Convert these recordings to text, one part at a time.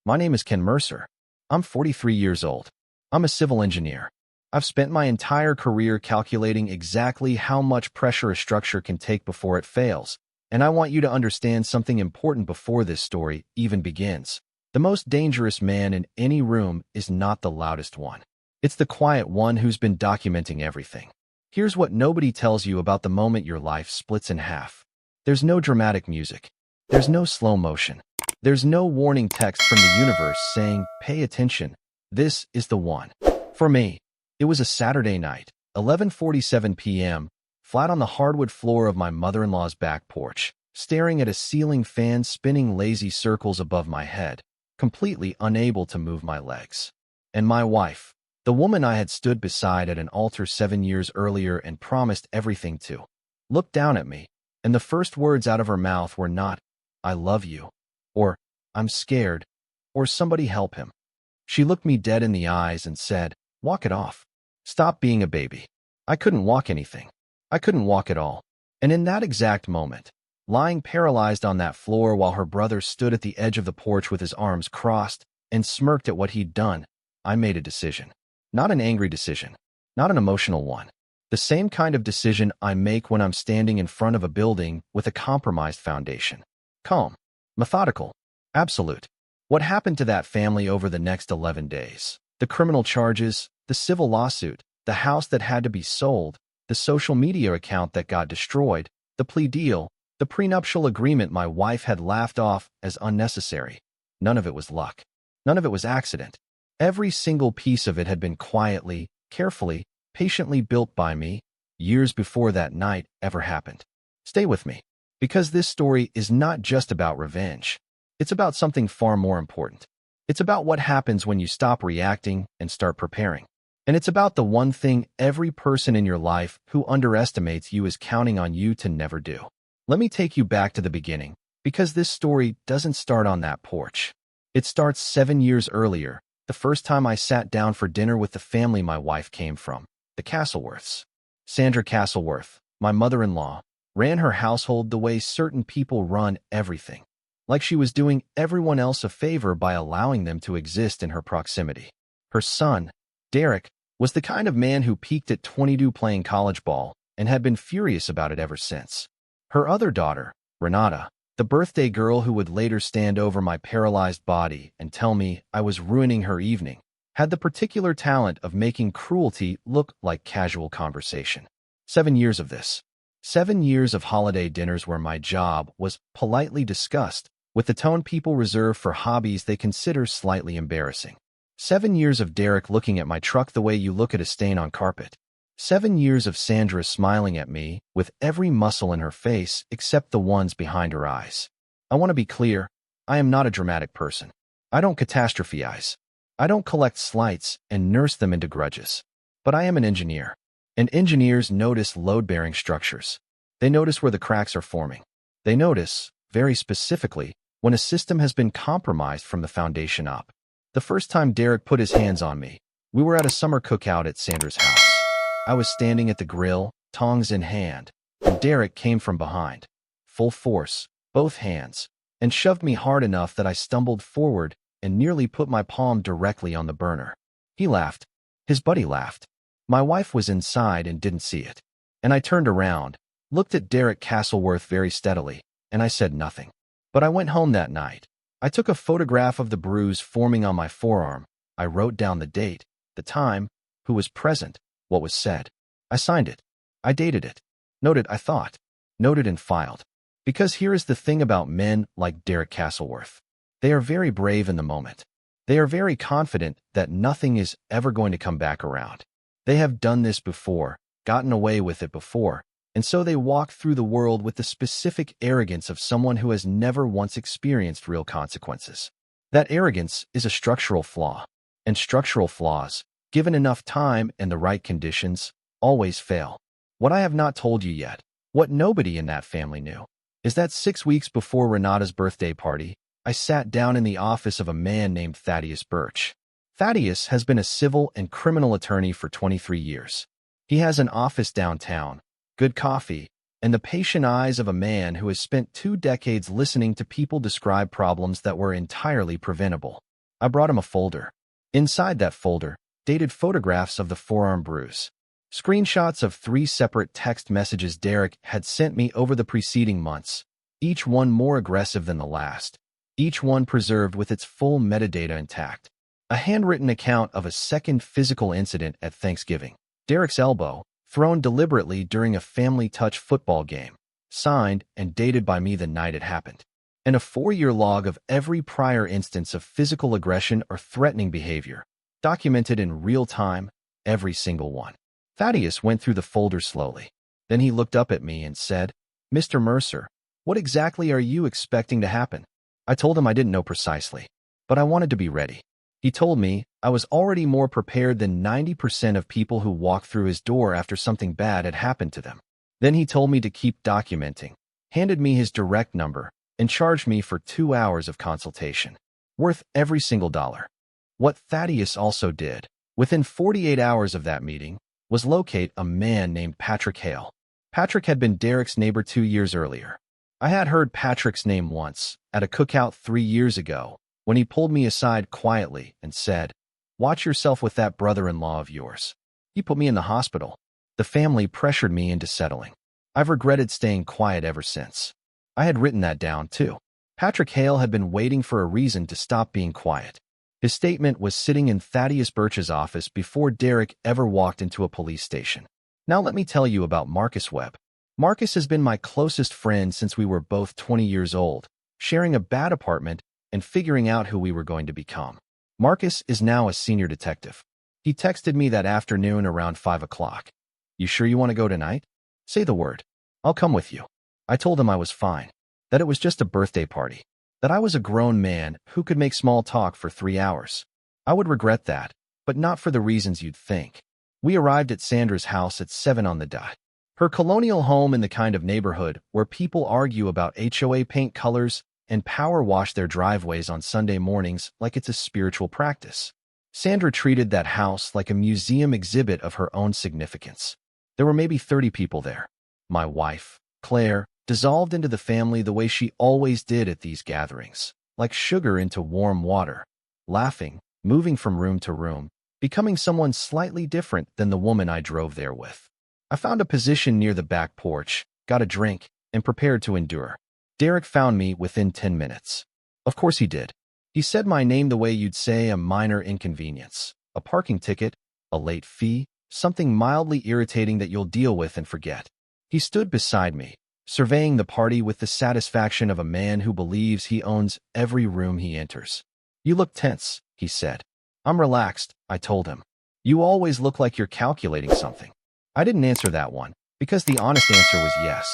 My name is Ken Mercer. I'm 43 years old. I'm a civil engineer. I've spent my entire career calculating exactly how much pressure a structure can take before it fails, and I want you to understand something important before this story even begins. The most dangerous man in any room is not the loudest one. It's the quiet one who's been documenting everything. Here's what nobody tells you about the moment your life splits in half. There's no dramatic music. There's no slow motion. There's no warning text from the universe saying, "Pay attention. This is the one." For me, it was a Saturday night, 11:47 p.m., flat on the hardwood floor of my mother-in-law's back porch, staring at a ceiling fan spinning lazy circles above my head, completely unable to move my legs. And my wife, the woman I had stood beside at an altar 7 years earlier and promised everything to, looked down at me, and the first words out of her mouth were not, "I love you," or "I'm scared," or "Somebody help him." She looked me dead in the eyes and said, "Walk it off. Stop being a baby." I couldn't walk anything. I couldn't walk at all. And in that exact moment, lying paralyzed on that floor while her brother stood at the edge of the porch with his arms crossed and smirked at what he'd done, I made a decision. Not an angry decision. Not an emotional one. The same kind of decision I make when I'm standing in front of a building with a compromised foundation. Calm. Methodical. Absolute. What happened to that family over the next 11 days? The criminal charges, the civil lawsuit, the house that had to be sold, the social media account that got destroyed, the plea deal, the prenuptial agreement my wife had laughed off as unnecessary. None of it was luck. None of it was accident. Every single piece of it had been quietly, carefully, patiently built by me years before that night ever happened. Stay with me, because this story is not just about revenge. It's about something far more important. It's about what happens when you stop reacting and start preparing. And it's about the one thing every person in your life who underestimates you is counting on you to never do. Let me take you back to the beginning, because this story doesn't start on that porch. It starts 7 years earlier, the first time I sat down for dinner with the family my wife came from, the Castleworths. Sandra Castleworth, my mother-in-law, ran her household the way certain people run everything, like she was doing everyone else a favor by allowing them to exist in her proximity. Her son, Derek, was the kind of man who peaked at 22 playing college ball and had been furious about it ever since. Her other daughter, Renata, the birthday girl who would later stand over my paralyzed body and tell me I was ruining her evening, had the particular talent of making cruelty look like casual conversation. 7 years of this. 7 years of holiday dinners where my job was politely discussed, with the tone people reserve for hobbies they consider slightly embarrassing. 7 years of Derek looking at my truck the way you look at a stain on carpet. 7 years of Sandra smiling at me with every muscle in her face except the ones behind her eyes. I want to be clear, I am not a dramatic person. I don't catastrophize. I don't collect slights and nurse them into grudges. But I am an engineer. And engineers notice load-bearing structures. They notice where the cracks are forming. They notice, very specifically, when a system has been compromised from the foundation up. The first time Derek put his hands on me, we were at a summer cookout at Sandra's house. I was standing at the grill, tongs in hand, and Derek came from behind, full force, both hands, and shoved me hard enough that I stumbled forward and nearly put my palm directly on the burner. He laughed. His buddy laughed. My wife was inside and didn't see it. And I turned around, looked at Derek Castleworth very steadily, and I said nothing. But I went home that night. I took a photograph of the bruise forming on my forearm. I wrote down the date, the time, who was present, what was said. I signed it. I dated it. Noted I thought. Noted and filed. Because here is the thing about men like Derek Castleworth. They are very brave in the moment. They are very confident that nothing is ever going to come back around. They have done this before, gotten away with it before, and so they walk through the world with the specific arrogance of someone who has never once experienced real consequences. That arrogance is a structural flaw, and structural flaws, given enough time and the right conditions, always fail. What I have not told you yet, what nobody in that family knew, is that 6 weeks before Renata's birthday party, I sat down in the office of a man named Thaddeus Birch. Thaddeus has been a civil and criminal attorney for 23 years. He has an office downtown, good coffee, and the patient eyes of a man who has spent 2 decades listening to people describe problems that were entirely preventable. I brought him a folder. Inside that folder, dated photographs of the forearm bruise. Screenshots of 3 separate text messages Derek had sent me over the preceding months, each one more aggressive than the last, each one preserved with its full metadata intact. A handwritten account of a second physical incident at Thanksgiving. Derek's elbow, thrown deliberately during a family touch football game, signed and dated by me the night it happened. And a 4-year log of every prior instance of physical aggression or threatening behavior, documented in real time, every single one. Thaddeus went through the folder slowly. Then he looked up at me and said, "Mr. Mercer, what exactly are you expecting to happen?" I told him I didn't know precisely, but I wanted to be ready. He told me I was already more prepared than 90% of people who walked through his door after something bad had happened to them. Then he told me to keep documenting, handed me his direct number, and charged me for 2 hours of consultation, worth every single dollar. What Thaddeus also did, within 48 hours of that meeting, was locate a man named Patrick Hale. Patrick had been Derek's neighbor 2 years earlier. I had heard Patrick's name once, at a cookout 3 years ago, when he pulled me aside quietly and said, "Watch yourself with that brother-in-law of yours." He put me in the hospital. The family pressured me into settling. I've regretted staying quiet ever since. I had written that down, too. Patrick Hale had been waiting for a reason to stop being quiet. His statement was sitting in Thaddeus Birch's office before Derek ever walked into a police station. Now let me tell you about Marcus Webb. Marcus has been my closest friend since we were both 20 years old, sharing a bad apartment and figuring out who we were going to become. Marcus is now a senior detective. He texted me that afternoon around 5 o'clock. "You sure you want to go tonight? Say the word. I'll come with you." I told him I was fine, that it was just a birthday party, that I was a grown man who could make small talk for 3 hours. I would regret that, but not for the reasons you'd think. We arrived at Sandra's house at 7 on the dot. Her colonial home in the kind of neighborhood where people argue about HOA paint colors and power wash their driveways on Sunday mornings like it's a spiritual practice. Sandra treated that house like a museum exhibit of her own significance. There were maybe 30 people there. My wife, Claire, dissolved into the family the way she always did at these gatherings, like sugar into warm water, laughing, moving from room to room, becoming someone slightly different than the woman I drove there with. I found a position near the back porch, got a drink, and prepared to endure. Derek found me within 10 minutes. Of course he did. He said my name the way you'd say a minor inconvenience, a parking ticket, a late fee, something mildly irritating that you'll deal with and forget. He stood beside me, surveying the party with the satisfaction of a man who believes he owns every room he enters. "You look tense," he said. "I'm relaxed," I told him. "You always look like you're calculating something." I didn't answer that one, because the honest answer was yes.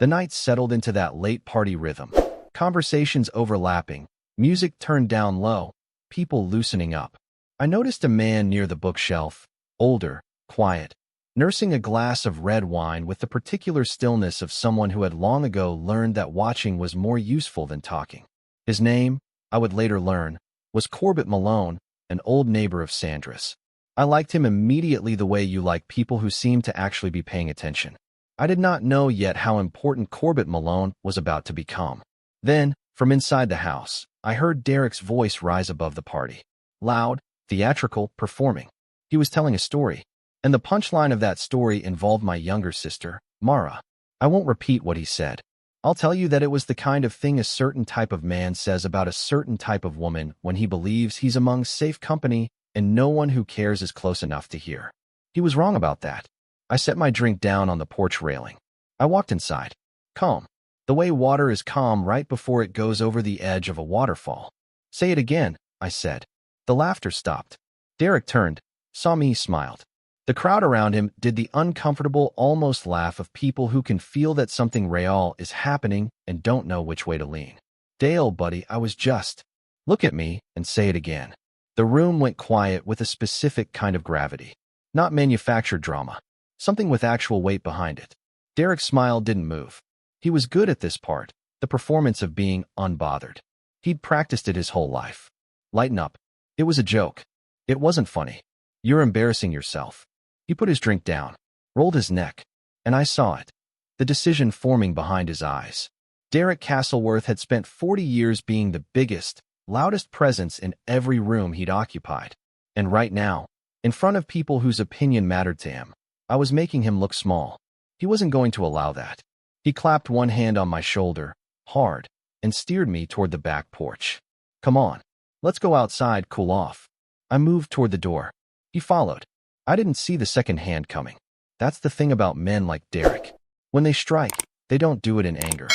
The night settled into that late party rhythm. Conversations overlapping, music turned down low, people loosening up. I noticed a man near the bookshelf, older, quiet, nursing a glass of red wine with the particular stillness of someone who had long ago learned that watching was more useful than talking. His name, I would later learn, was Corbett Malone, an old neighbor of Sandra's. I liked him immediately the way you like people who seem to actually be paying attention. I did not know yet how important Corbett Malone was about to become. Then, from inside the house, I heard Derek's voice rise above the party. Loud, theatrical, performing. He was telling a story, and the punchline of that story involved my younger sister, Mara. I won't repeat what he said. I'll tell you that it was the kind of thing a certain type of man says about a certain type of woman when he believes he's among safe company and no one who cares is close enough to hear. He was wrong about that. I set my drink down on the porch railing. I walked inside. Calm. The way water is calm right before it goes over the edge of a waterfall. "Say it again," I said. The laughter stopped. Derek turned, saw me, smiled. The crowd around him did the uncomfortable, almost laugh of people who can feel that something real is happening and don't know which way to lean. "Dale, buddy, I was just..." "Look at me and say it again." The room went quiet with a specific kind of gravity. Not manufactured drama. Something with actual weight behind it. Derek's smile didn't move. He was good at this part, the performance of being unbothered. He'd practiced it his whole life. "Lighten up. It was a joke. It wasn't funny. You're embarrassing yourself." He put his drink down, rolled his neck, and I saw it. The decision forming behind his eyes. Derek Castleworth had spent 40 years being the biggest, loudest presence in every room he'd occupied. And right now, in front of people whose opinion mattered to him, I was making him look small. He wasn't going to allow that. He clapped one hand on my shoulder, hard, and steered me toward the back porch. Come on, let's go outside, cool off. I moved toward the door. He followed. I didn't see the second hand coming. That's the thing about men like Derek. When they strike, they don't do it in anger.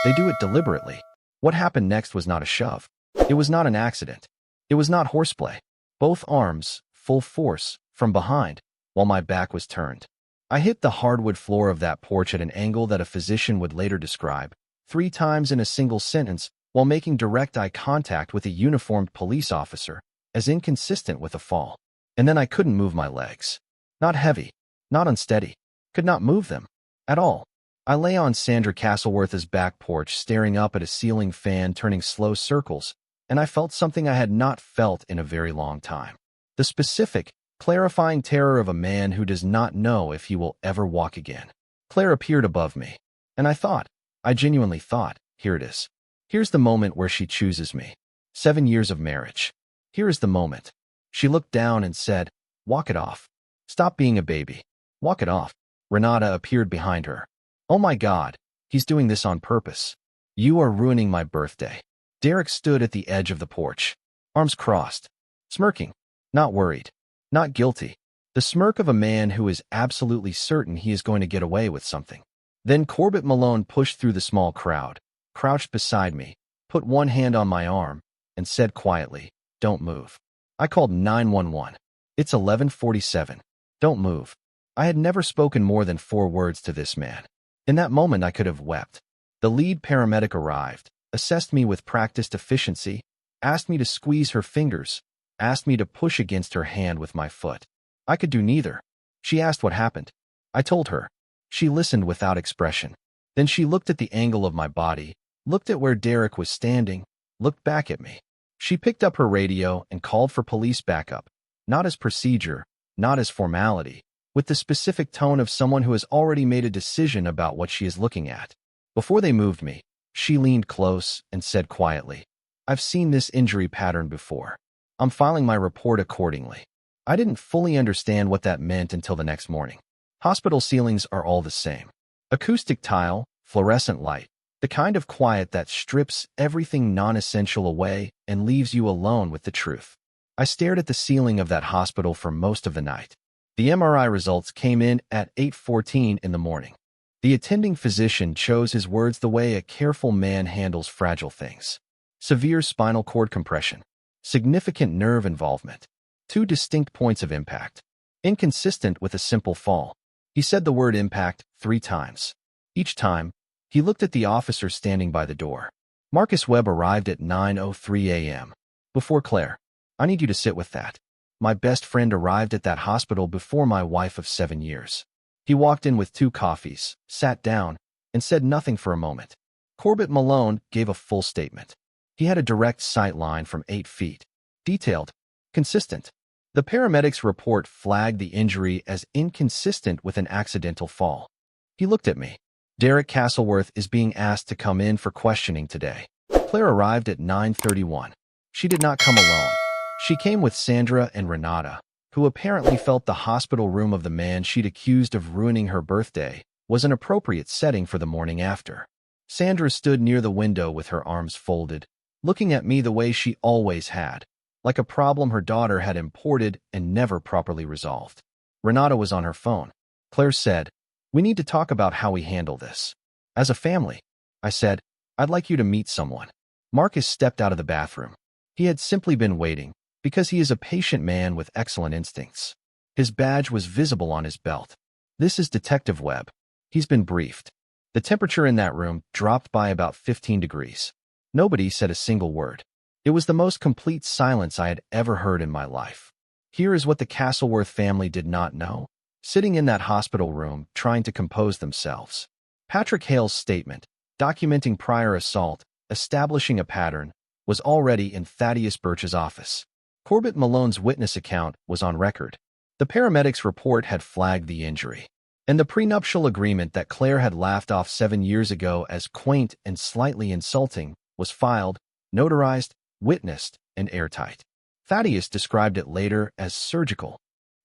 They do it deliberately. What happened next was not a shove. It was not an accident. It was not horseplay. Both arms, full force, from behind, while my back was turned. I hit the hardwood floor of that porch at an angle that a physician would later describe, 3 times in a single sentence, while making direct eye contact with a uniformed police officer, as inconsistent with a fall. And then I couldn't move my legs. Not heavy, not unsteady. Could not move them. At all. I lay on Sandra Castleworth's back porch staring up at a ceiling fan turning slow circles, and I felt something I had not felt in a very long time. The specific, clarifying terror of a man who does not know if he will ever walk again. Claire appeared above me, and I genuinely thought, here it is. Here's the moment where she chooses me. 7 years of marriage. Here is the moment. She looked down and said, walk it off. Stop being a baby. Walk it off. Renata appeared behind her. Oh my God, he's doing this on purpose. You are ruining my birthday. Derek stood at the edge of the porch, arms crossed, smirking, not worried, not guilty. The smirk of a man who is absolutely certain he is going to get away with something. Then Corbett Malone pushed through the small crowd, crouched beside me, put one hand on my arm, and said quietly, don't move. I called 911. It's 11:47. Don't move. I had never spoken more than 4 words to this man. In that moment I could have wept. The lead paramedic arrived, assessed me with practiced efficiency, asked me to squeeze her fingers, asked me to push against her hand with my foot. I could do neither. She asked what happened. I told her. She listened without expression. Then she looked at the angle of my body, looked at where Derek was standing, looked back at me. She picked up her radio and called for police backup, not as procedure, not as formality, with the specific tone of someone who has already made a decision about what she is looking at. Before they moved me, she leaned close and said quietly, I've seen this injury pattern before. I'm filing my report accordingly. I didn't fully understand what that meant until the next morning. Hospital ceilings are all the same. Acoustic tile, fluorescent light, the kind of quiet that strips everything non-essential away and leaves you alone with the truth. I stared at the ceiling of that hospital for most of the night. The MRI results came in at 8:14 in the morning. The attending physician chose his words the way a careful man handles fragile things. Severe spinal cord compression. Significant nerve involvement. 2 distinct points of impact. Inconsistent with a simple fall. He said the word impact 3 times. Each time, he looked at the officer standing by the door. Marcus Webb arrived at 9:03 a.m. Before Claire. I need you to sit with that. My best friend arrived at that hospital before my wife of 7 years. He walked in with 2 coffees, sat down, and said nothing for a moment. Corbett Malone gave a full statement. He had a direct sight line from 8 feet. Detailed. Consistent. The paramedics' report flagged the injury as inconsistent with an accidental fall. He looked at me. Derek Castleworth is being asked to come in for questioning today. Claire arrived at 9:31. She did not come alone. She came with Sandra and Renata, who apparently felt the hospital room of the man she'd accused of ruining her birthday was an appropriate setting for the morning after. Sandra stood near the window with her arms folded, looking at me the way she always had, like a problem her daughter had imported and never properly resolved. Renata was on her phone. Claire said, we need to talk about how we handle this. As a family, I said, I'd like you to meet someone. Marcus stepped out of the bathroom. He had simply been waiting, because he is a patient man with excellent instincts. His badge was visible on his belt. This is Detective Webb. He's been briefed. The temperature in that room dropped by about 15 degrees. Nobody said a single word. It was the most complete silence I had ever heard in my life. Here is what the Castleworth family did not know. Sitting in that hospital room, trying to compose themselves. Patrick Hale's statement, documenting prior assault, establishing a pattern, was already in Thaddeus Birch's office. Corbett Malone's witness account was on record. The paramedics' report had flagged the injury. And the prenuptial agreement that Claire had laughed off 7 years ago as quaint and slightly insulting was filed, notarized, witnessed, and airtight. Thaddeus described it later as surgical.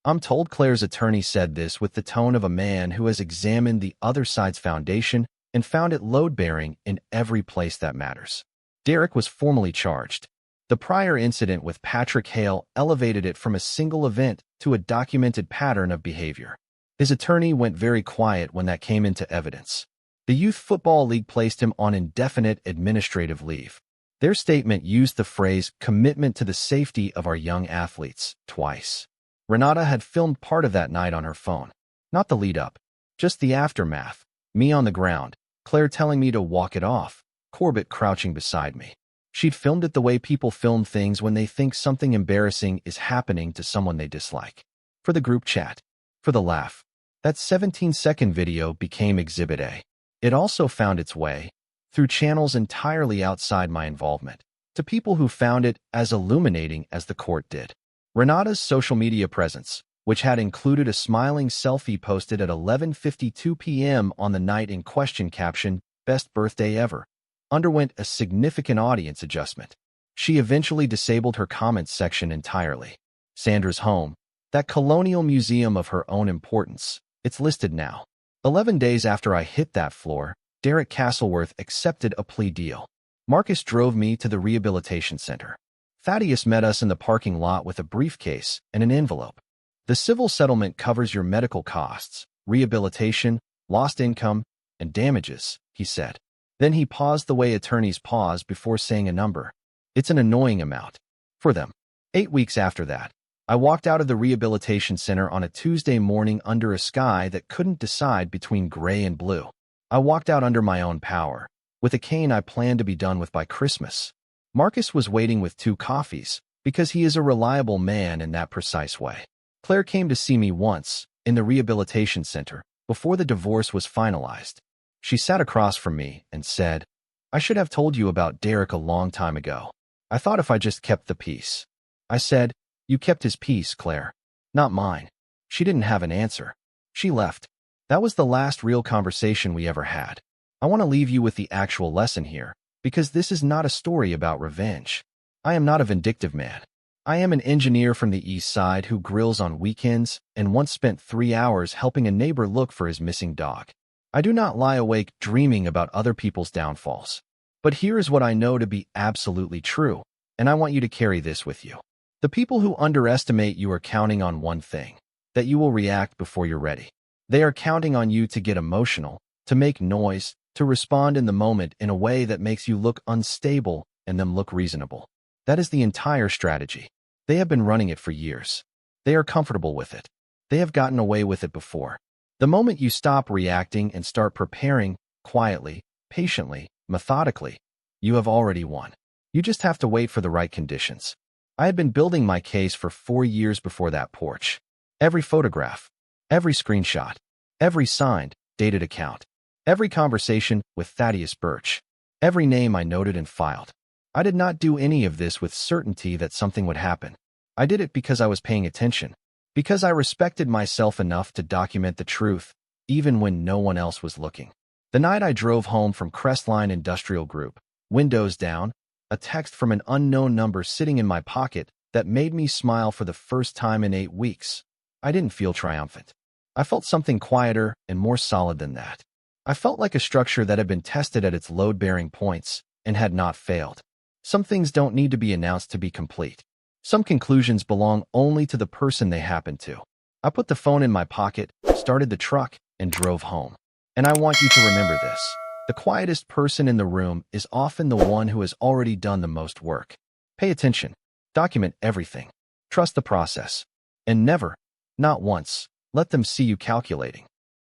I'm told Claire's attorney said this with the tone of a man who has examined the other side's foundation and found it load-bearing in every place that matters. Derek was formally charged. The prior incident with Patrick Hale elevated it from a single event to a documented pattern of behavior. His attorney went very quiet when that came into evidence. The Youth Football League placed him on indefinite administrative leave. Their statement used the phrase commitment to the safety of our young athletes twice. Renata had filmed part of that night on her phone. Not the lead-up, just the aftermath. Me on the ground, Claire telling me to walk it off, Corbett crouching beside me. She'd filmed it the way people film things when they think something embarrassing is happening to someone they dislike. For the group chat. For the laugh. That 17-second video became Exhibit A. It also found its way, through channels entirely outside my involvement, to people who found it as illuminating as the court did. Renata's social media presence, which had included a smiling selfie posted at 11:52 p.m. on the night in question captioned, "Best birthday ever," underwent a significant audience adjustment. She eventually disabled her comments section entirely. Sandra's home, that colonial museum of her own importance, it's listed now. 11 days after I hit that floor, Derek Castleworth accepted a plea deal. Marcus drove me to the rehabilitation center. Thaddeus met us in the parking lot with a briefcase and an envelope. The civil settlement covers your medical costs, rehabilitation, lost income, and damages, he said. Then he paused the way attorneys pause before saying a number. It's an annoying amount. For them. 8 weeks after that, I walked out of the rehabilitation center on a Tuesday morning under a sky that couldn't decide between gray and blue. I walked out under my own power, with a cane I planned to be done with by Christmas. Marcus was waiting with 2 coffees, because he is a reliable man in that precise way. Claire came to see me once, in the rehabilitation center, before the divorce was finalized. She sat across from me and said, "I should have told you about Derek a long time ago. I thought if I just kept the peace." I said, "You kept his peace, Claire. Not mine." She didn't have an answer. She left. That was the last real conversation we ever had. I want to leave you with the actual lesson here, because this is not a story about revenge. I am not a vindictive man. I am an engineer from the East Side who grills on weekends and once spent 3 hours helping a neighbor look for his missing dog. I do not lie awake dreaming about other people's downfalls. But here is what I know to be absolutely true, and I want you to carry this with you. The people who underestimate you are counting on one thing, that you will react before you're ready. They are counting on you to get emotional, to make noise, to respond in the moment in a way that makes you look unstable and them look reasonable. That is the entire strategy. They have been running it for years. They are comfortable with it. They have gotten away with it before. The moment you stop reacting and start preparing, quietly, patiently, methodically, you have already won. You just have to wait for the right conditions. I had been building my case for 4 years before that porch. Every photograph, every screenshot, every signed, dated account, every conversation with Thaddeus Birch, every name I noted and filed. I did not do any of this with certainty that something would happen. I did it because I was paying attention, because I respected myself enough to document the truth, even when no one else was looking. The night I drove home from Crestline Industrial Group, windows down, a text from an unknown number sitting in my pocket that made me smile for the first time in 8 weeks. I didn't feel triumphant. I felt something quieter and more solid than that. I felt like a structure that had been tested at its load-bearing points and had not failed. Some things don't need to be announced to be complete. Some conclusions belong only to the person they happen to. I put the phone in my pocket, started the truck, and drove home. And I want you to remember this. The quietest person in the room is often the one who has already done the most work. Pay attention. Document everything. Trust the process. And never, not once, let them see you calculating.